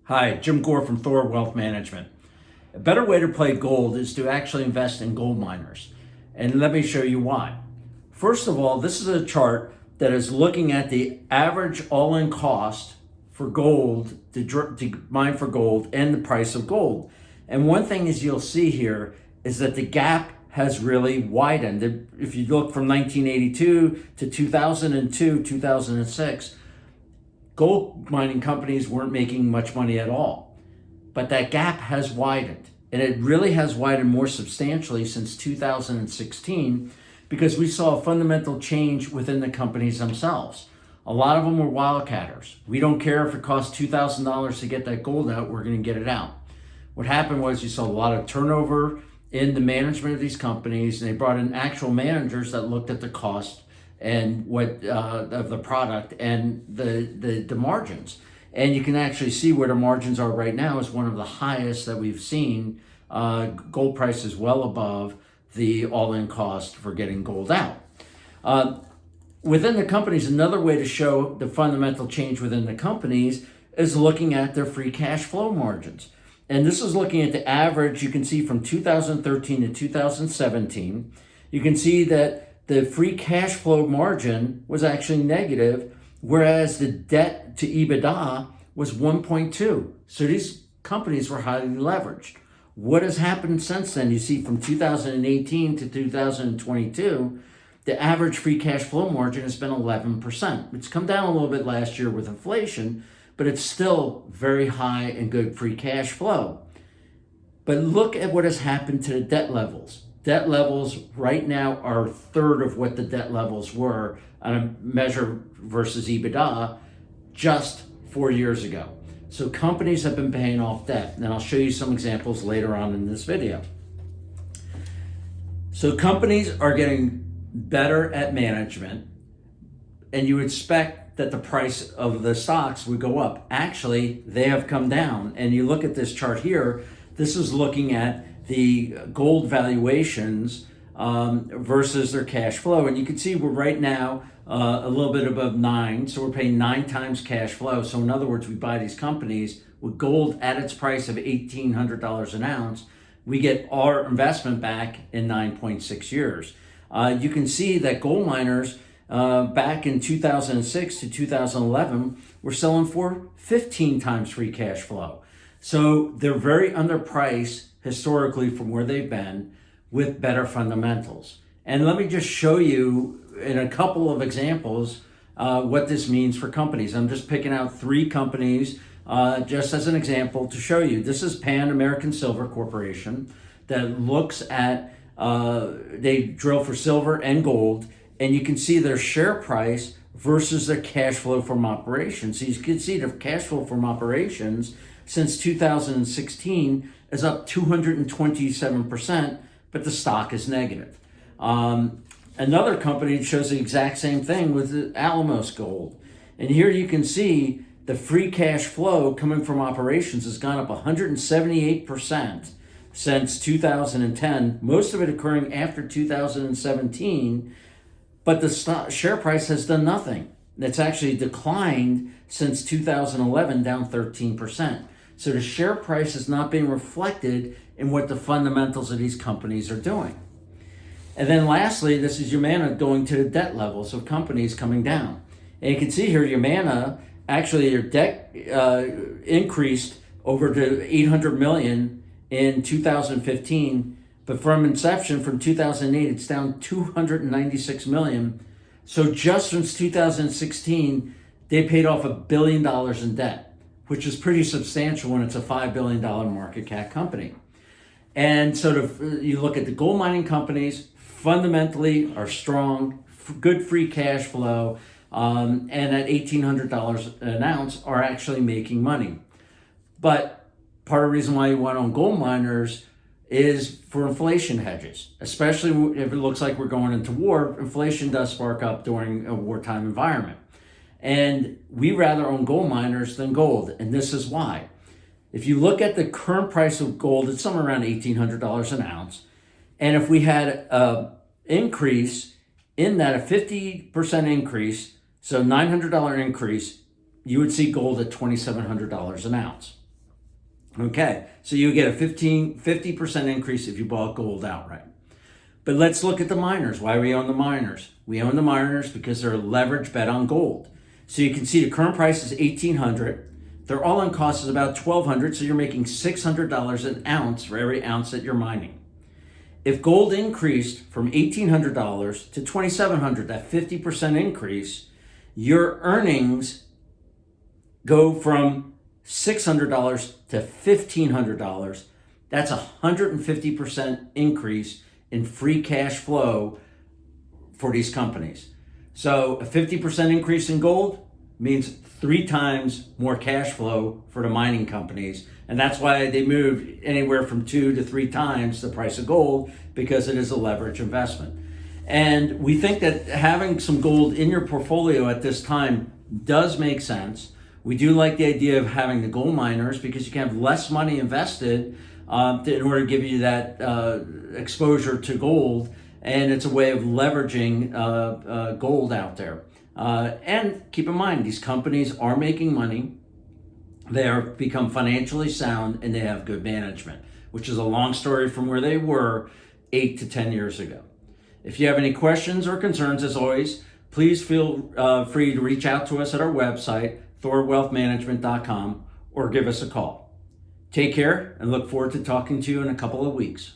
Hi, Jim Gore from Thor Wealth Management. A better way to play gold is to actually invest in gold miners. And let me show you why. First of all, this is a chart that is looking at the average all-in cost for gold, to mine for gold, and the price of gold. And one thing is you'll see here is that the gap has really widened. If you look from 1982 to 2002, 2006, gold mining companies weren't making much money at all. But that gap has widened. And it really has widened more substantially since 2016 because we saw a fundamental change within the companies themselves. A lot of them were wildcatters. We don't care if it costs $2,000 to get that gold out, we're going to get it out. What happened was you saw a lot of turnover in the management of these companies, and they brought in actual managers that looked at the cost and what of the product and the margins. And you can actually see where the margins are right now is one of the highest that we've seen. Gold price is well above the all-in cost for getting gold out. Within the companies, another way to show the fundamental change within the companies is looking at their free cash flow margins. And this is looking at the average you can see from 2013 to 2017. You can see that the free cash flow margin was actually negative, whereas the debt to EBITDA was 1.2. So these companies were highly leveraged. What has happened since then? You see from 2018 to 2022, the average free cash flow margin has been 11%. It's come down a little bit last year with inflation, but it's still very high and good free cash flow. But look at what has happened to the debt levels. Debt levels right now are a third of what the debt levels were on a measure versus EBITDA just 4 years ago. So companies have been paying off debt, and I'll show you some examples later on in this video. So companies are getting better at management, and you expect that the price of the stocks would go up. Actually, they have come down, and you look at this chart here, this is looking at the gold valuations versus their cash flow. And you can see we're right now a little bit above 9. So we're paying 9 times cash flow. So in other words, we buy these companies with gold at its price of $1,800 an ounce. We get our investment back in 9.6 years. You can see that gold miners back in 2006 to 2011 were selling for 15 times free cash flow. So they're very underpriced historically from where they've been with better fundamentals. And let me just show you in a couple of examples what this means for companies. I'm just picking out 3 companies just as an example to show you. This is Pan American Silver Corporation that looks at, they drill for silver and gold, and you can see their share price versus their cash flow from operations. So you can see the cash flow from operations since 2016 is up 227%, but the stock is negative. Another company shows the exact same thing with the Alamos Gold. And here you can see the free cash flow coming from operations has gone up 178% since 2010, most of it occurring after 2017, but the share price has done nothing. It's actually declined since 2011, down 13%. So the share price is not being reflected in what the fundamentals of these companies are doing. And then lastly, this is Yamana going to the debt levels of companies coming down. And you can see here, Yamana, actually their debt increased over to $800 million in 2015, but from inception, from 2008, it's down $296 million. So just since 2016, they paid off $1 billion in debt, which is pretty substantial when it's a $5 billion market cap company. And sort of you look at the gold mining companies, fundamentally are strong, good free cash flow, and at $1,800 an ounce are actually making money. But part of the reason why you want to own gold miners is for inflation hedges, especially if it looks like we're going into war. Inflation does spark up during a wartime environment. And we rather own gold miners than gold, and this is why. If you look at the current price of gold, it's somewhere around $1,800 an ounce. And if we had an increase in that, a 50% increase, so $900 increase, you would see gold at $2,700 an ounce. Okay, so you get a 50% increase if you bought gold outright. But let's look at the miners. Why we own the miners? We own the miners because they're a leverage bet on gold. So you can see the current price is $1,800. Their all-in cost is about $1,200, so you're making $600 an ounce for every ounce that you're mining. If gold increased from $1,800 to $2,700, that 50% increase, your earnings go from $600 to $1,500. That's a 150% increase in free cash flow for these companies. So a 50% increase in gold means 3 times more cash flow for the mining companies. And that's why they move anywhere from 2 to 3 times the price of gold, because it is a leverage investment. And we think that having some gold in your portfolio at this time does make sense. We do like the idea of having the gold miners because you can have less money invested in order to give you that exposure to gold. And it's a way of leveraging gold out there. And keep in mind, these companies are making money. They are become financially sound and they have good management, which is a long story from where they were 8 to 10 years ago. If you have any questions or concerns, as always, please feel free to reach out to us at our website, thorwealthmanagement.com, or give us a call. Take care and look forward to talking to you in a couple of weeks.